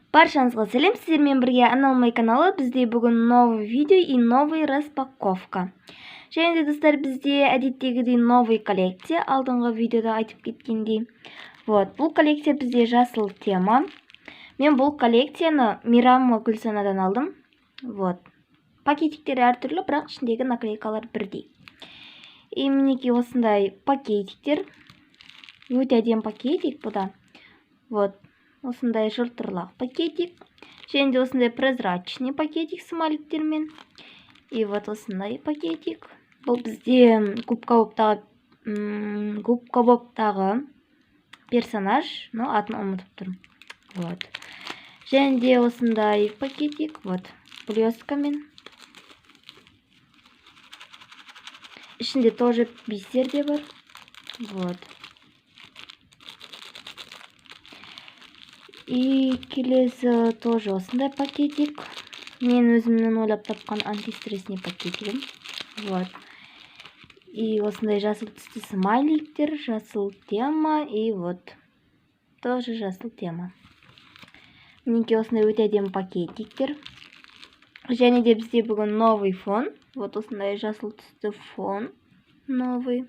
Баршаңызға сәлем, сіздермен бірге Аналмай каналы. Бізде бүгін новый видео и новый распаковка. Және де достар, бізде әдеттегідей новый коллекция. Алдыңғы видеода айтып кеткендей. Бұл коллекция бізде жасыл тема. Мен бұл коллекцияны Мейрам Гүлсанадан алдым. Пакетиктері әртүрлі, бірақ ішіндегі наклейкалар бірдей. И мінекей осындай пакетиктер. Өте әдемі пакетик бұда. Осындай жыртырлақ пакетик. Және де осындай прозрачный пакетик смайликтермен. И осындай пакетик. Бұл бізде Губка Бобтағы персонаж, но атын ұмытып тұрмын. Және де осындай пакетик, блесткамен. Ішінде тоже бисер де бар. И келесі тоже осындай пакетик. Мен өзімнің ойлап тапқан антистрессный пакетигім. И осындай жасыл түсті смайликтер, жасыл тема и тоже жасыл тема. Мінекей осындай өте әдемі пакетиктер. Және де бізде бүгін новый фон. Осындай жасыл түсті фон. Новый.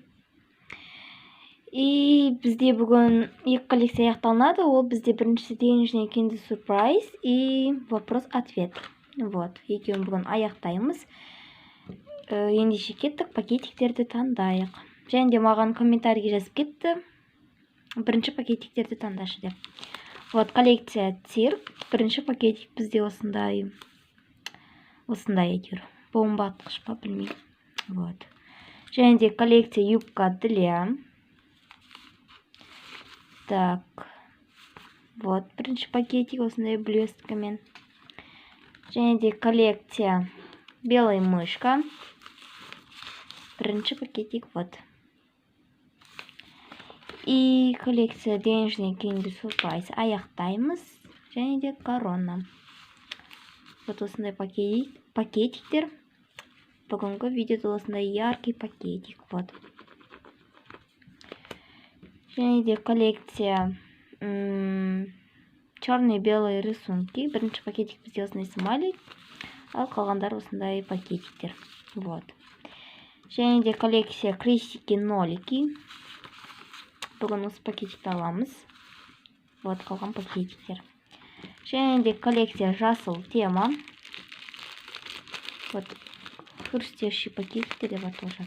И бізде бүгін екі коллекция аяқталынады. Ол бізде біріншісі денежный Kinder Surprise и вопрос-ответ. Екеуін бүгін аяқтаймыз. Ендеше кеттік, пакетиктерді таңдайық. Және де маған комментарийге жазып кетті. Бірінші пакетиктерді таңдашы деп. Коллекция цирк. Бірінші пакетик бізде осындай әйтеуір. Бомба атқыш па, білмеймін. Және де коллекция юбка для. Так, бірінші пакетик осындай блесткамен. Және де коллекция белая мышка. Бірінші пакетик, И коллекция денежный Kinder Surprise аяқтаймыз. Және де корона. Осындай пакетиктер. Бүгінгі видеода осындай яркий пакетик. Және де коллекция черные-белые рисунки. Бірінші пакетик бізде осындай смайлик, ал қалғандар осындай пакетиктер. Және де коллекция крестики-нолики. Бүгін осы пакетикті аламыз. Қалған пакетиктер. Және де коллекция жасыл тема. Хрустящий пакетиктер де тоже.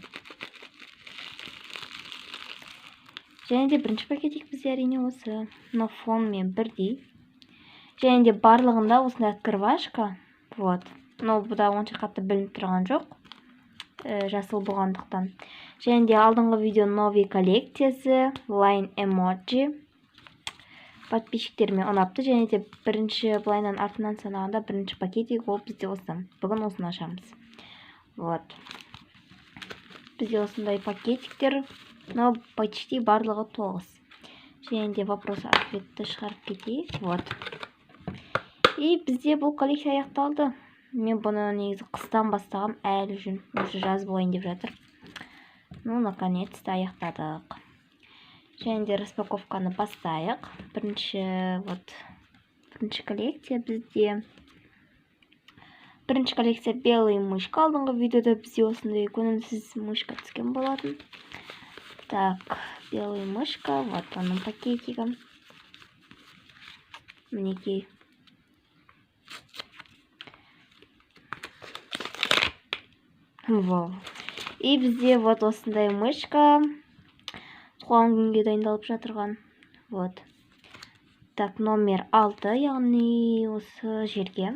Және де бірінші пакетик бізде әрине осы, но фонмен бірдей. Және де барлығында осындай открывашка. Но бұда онша қатты білініп тұрған жоқ. Жасыл болғандықтан. Және де алдыңғы видео новый коллекциясы Line Emoji. Подписчиктеріме ұнапты. Және де бірінші былайнан артынан санағанда бірінші пакетик ол бізде осы. Бүгін осыны ашамыз. Бізде осындай пакетиктер. Но почти барлығы 9. Және де вопрос-ответті шығарып кетейік. И бізде бұл коллекция аяқталды. Мен бұны негізі қыстан бастағам, әлі жүн. Уже жаз болайын деп жатыр. Наконец-то аяқтадық. Және де распаковканы бастайық. Бірінші коллекция бізде. Бірінші коллекция белый мышка. Алдыңғы видеода бізде осындай көңілсіз мышка түскен болатын. Так, белый мышка. Оның пакетигім. Мінекей. И бізде осындай мышка. Туған күнге дайындалып жатырған. Так, номер 6, яғни осы жерге.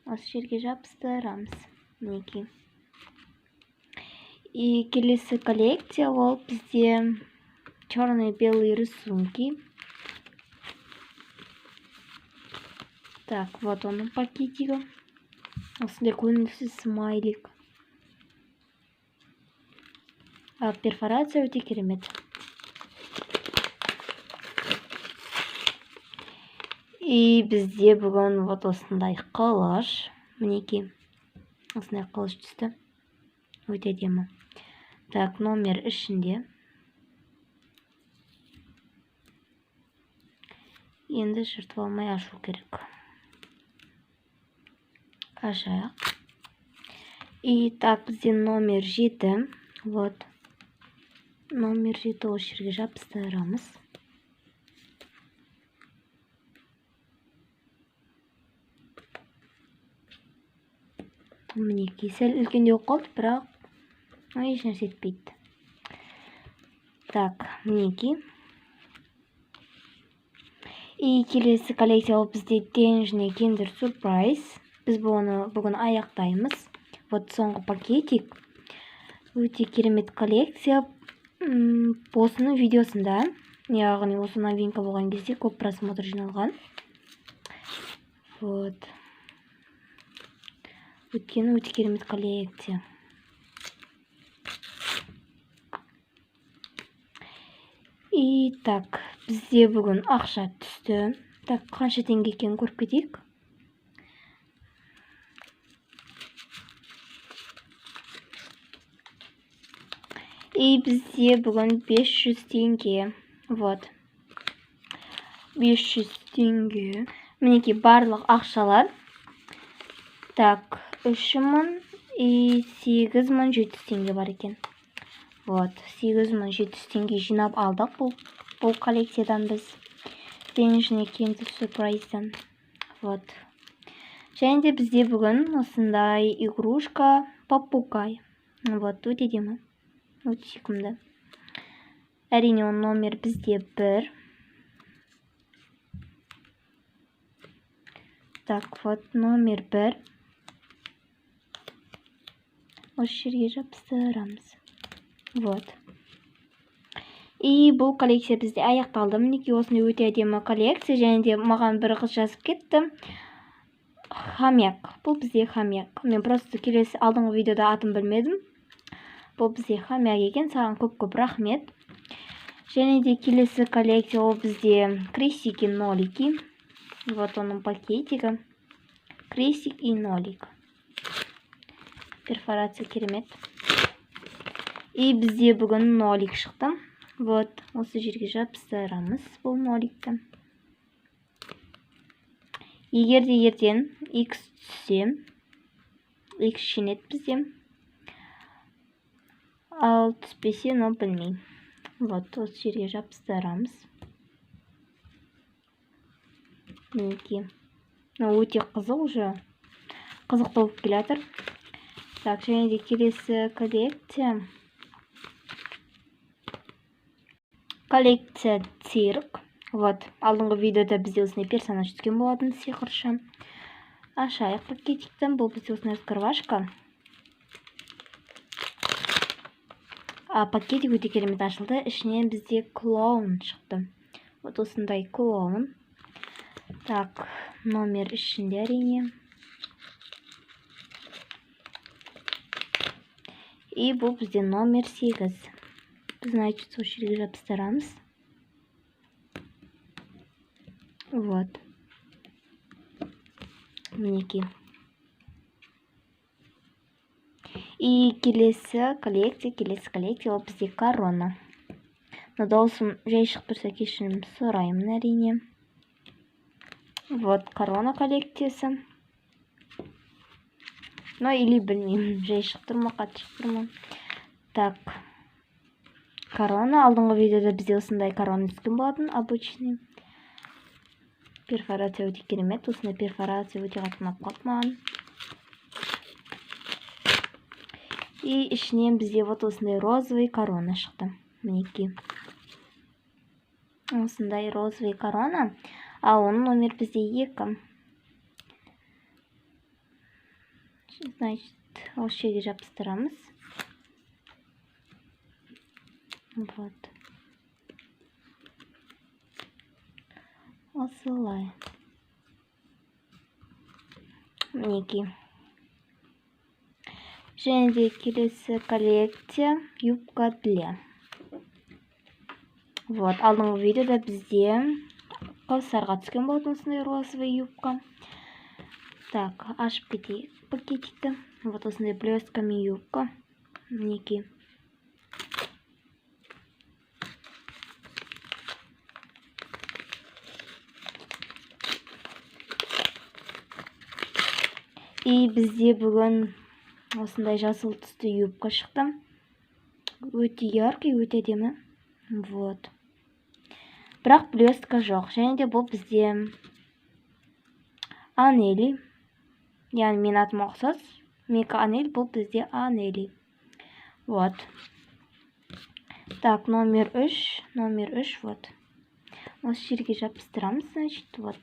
Осы жерге жабыстырамыз. Мінекей. И келесі коллекция ол бізде черные-белые рисунки. Так, оның пакетигі. Осындай көңілсіз смайлик. Перфорация өте керемет. И бізде бүгін осындай қылыш. Мінекей. Осындай қылыш түсті. Өте әдемі. Так, номер ішінде. Енді жыртып алмай ашу керек. Ашайық. И так, бізде номер 7. Вот. Номер 7 осы жерге жабыстырамыз. Мінекей, сәл үлкендеу қалды, бірақ еш нәрсе етпейді. Так, мінекей. И келесі коллекция ол бізде денежный Kinder Surprise. Біз бүгін аяқтаймыз. Вот соңғы пакетик. Өте керемет коллекция. Осының видеосында, яғни осы новинка болған кезде көп просмотр жиналған. Вот. Өйткені өте керемет коллекция. И так, бізде бүгін ақша түсті. Так, қанша теңге екенін көріп кетейік. И бізде бүгін 500 теңге. Вот. 500 теңге. Мінекей барлық ақшалар. Так, 3000 и 8700 теңге бар екен. Вот, 8700 теңге жинап алдық бұл коллекциядан біз. Денежный Kinder Surprise'дан. Вот. Және де бізде бүгін осындай игрушка попугай. Вот, өте демі. Өте сүйкімді. Әрине, он номер бізде 1. Так, вот номер 1. Осы жерге жабыстырамыз. Вот. И бұл коллекция бізде аяқталды. Мінекей осындай өте әдемі коллекция. Және де маған бір қыз жазып кетті. Хомяк. Бұл бізде хомяк. Мен просто келесі алдыңғы видеода атын білмедім. Бұл бізде хомяк екен. Саған көп рахмет. Және де келесі коллекция ол бізде крестики нолики. Вот оның пакетигі. Крестик и нолик. Перфорация керемет. И бізде бүгін нолик шықты. Вот, осы жерге жабыстырамыз бұл ноликті. Егер де ертең X түссе, X шенет бізде. Ал түспесе, но білмейм. Вот, осы жерге жабыстырамыз. Мінекей. Өте қызық уже. Қызық болып келатыр. Так, және де келесі коллекция. Коллекция цирк. Вот, алдыңғы видеода бізде осындай персонаж түскен болатын, сиқыршы. Ашайық пакетиктен. Бұл бізде осындай открывашка. Пакетик өте керемет ашылды. Ішінен бізде клоун шықты. Вот осындай клоун. Так, номер ішінде әрине. И бұл бізде номер 8. Значит, осы жерге жабыстырамыз. Вот. Мінекей. И келесі коллекция ол бізде корона. Но дауысым жай шығып тұрса кешірім сұраймын әрине. Вот корона коллекциясы. Но или білмеймін, жай шығып тұрма, қатты шығып тұрма. Так. Корона. Алдыңғы видеода бізде осындай корона түскен болатын, обычный. Перфорация өте керемет. Осындай перфорация өте қатты ұнап қалды маған. И ішінен бізде вот осындай розовый корона шықты. Мінекей. Осындай розовый корона. А оның номер бізде 2. Значит, осы жерге жабыстырамыз. Вот. Осылай. Мінекей. Және де келесі коллекция юбка для. Вот, алдыңғы видеода бізде қаусарға түскен болатын осындай розовый юбка. Так, ашып кетейік пакетикті. Вот осындай блестками юбка. Мінекей. И бізде бүгін осындай жасыл түсті юбка шықты. Өте яркий, өте әдемі. Вот. Бірақ блестка жоқ. Және де бұл бізде Анели. Яғни мен атыма ұқсас. Менікі Анель, бұл бізде Анели. Вот. Так, номер 3, вот. Осы жерге жабыстырамыз, значит, вот.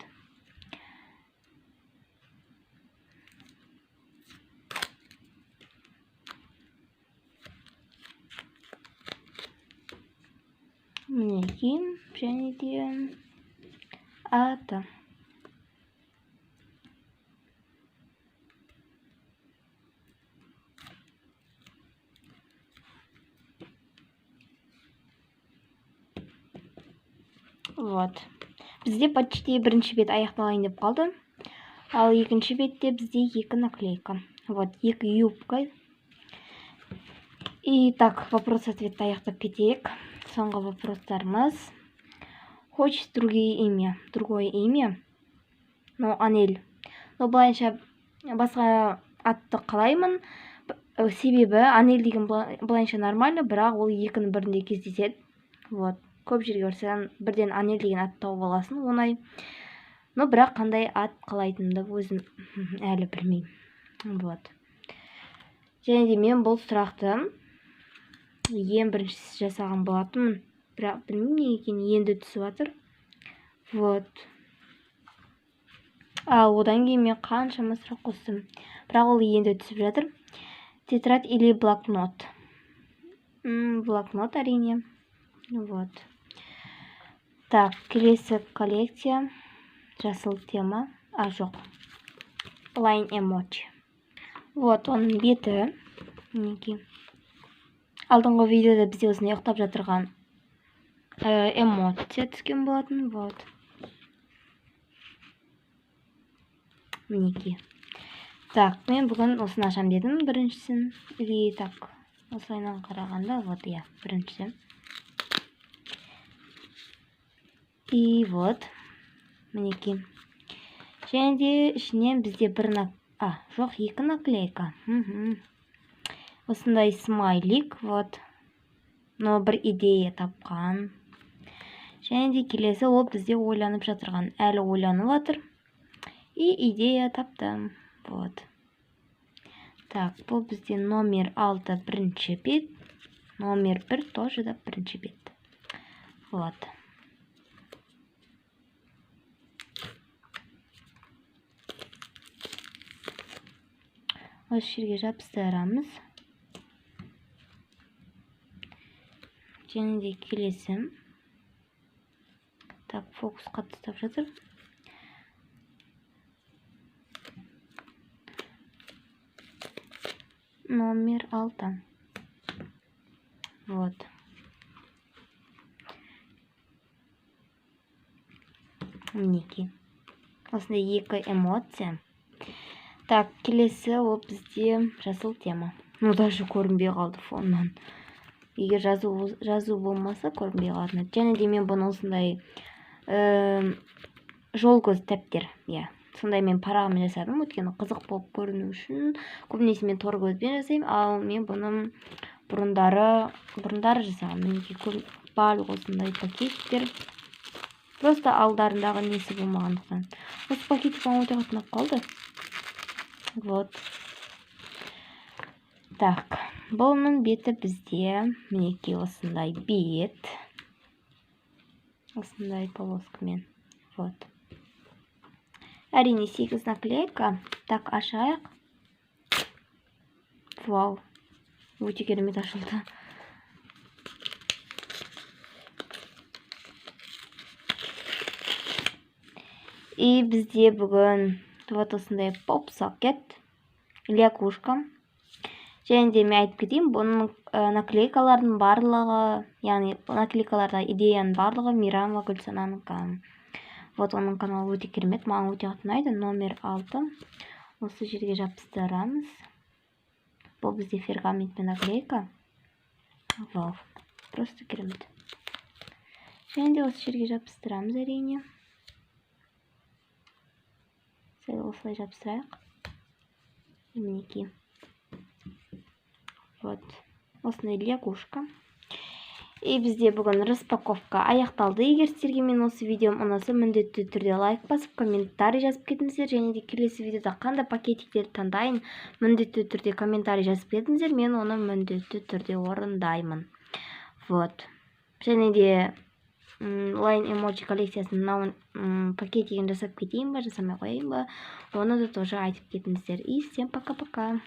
Мінекей, және де аты. Вот. Бізде почти бірінші бет аяқталайын деп қалды. Ал екінші бетте бізде екі наклейка. Вот, екі юбка. И так, вопрос-ответті аяқтап кетейік. Соңғы вопростарымыз. Хочешь другое имя? Но Анель. Но былайша басқа атты қалаймын. Себебі Анель деген былайша нормально, бірақ ол екінің бірінде кездеседі. Вот. Көп жерге барсаң бірден Анель деген ат тауып аласың, оңай. Но бірақ қандай ат қалайтынымды өзім әлі білмеймін. Вот. Және де мен бұл сұрақты ең бірінші жасаған болатынмын. Бірақ білмеймін не екенін, енді түсіп жатыр. Вот. Одан кейін мен қаншама сұрақ қостым. Бірақ ол енді түсіп жатыр. Тетрадь или блокнот? Блокнот әрине. Вот. Так, келесі коллекция. Жасыл тема. Жоқ. Line emoji. Вот, оның беті. Мінекей. Алдыңғы видеода бізде осыны ұйықтап жатырған эмоция түскен болатын. Вот. Мінекей. Так, мен бүгін осыны ашам дедім біріншісін. Или так, осылайнан қарағанда, вот, я, біріншісі. И вот, мінекей. Және де ішінен бізде екі наклейка. Осындай смайлик, вот. Но бір идея тапқан. Және де келесі ол бізде ойланып жатырған. Әлі ойланып жатыр. И идея таптым. Вот. Так, бұл бізде номер 6 бірінші бет. Номер 1 тоже да бірінші бет. Вот. Осы жерге жабыстырамыз. Және де келесі. Так, фокусқа тастап жатыр. Номер 6. Вот. Мінекей. Осындай екі эмоция. Так, келесі ол бізде жасыл тема. Ну, даже көрінбей қалды фоннан. Егер жазу болмаса көрінбей қалды. Және де мен бұны осындай жол көз тәптер. Сондай мен парағымен жасадым. Өткені қызық болып көріну үшін. Көбінесе мен тор көзбен жасаймын. Ал мен бұның бұрындары жасағам. Мінекей барлық осындай пакеттер. Просто алдарындағы несі болмағандықтан. Осы пакетик өте қатынап қалды. Вот. Так, бұның беті бізде мінекей осындай бет. Осындай полоскамен. Вот. Әрине 8 наклейка. Так, ашайық. Вау. Өте керемет ашылды. И бізде бүгін вот осындай поп-сокет, лякушка. Және де мен айтып кетейін, бұның наклейкалардың барлығы, яғни наклейкаларда идеяның барлығы Мейрамова Гүлсананың. Вот оның каналы өте керемет, маған өте ұнайды. Номер 6. Осы жерге жабыстырамыз. Бұл бізде пергамент пен наклейка. Вау, просто керемет. Және де осы жерге жабыстырамыз әрине. Сәл осылай жабыстырайық. Мінекей. Вот. Осындай лягушка. И бізде бүгін распаковка аяқталды. Егер сіздерге мен осы видеом ұнаса, міндетті түрде лайк басып, комментарий жазып кетіңіздер. Және де келесі видеода қандай пакетиктерді таңдайын, міндетті түрде комментарий жазып кетіңіздер. Мен оны міндетті түрде орындаймын. Вот. Және де Line Emoji коллекциясының пакетигін жасап кетейін ба, жасамай қояйын ба, оны да тоже айтып кетіңіздер. И всем пока-пока.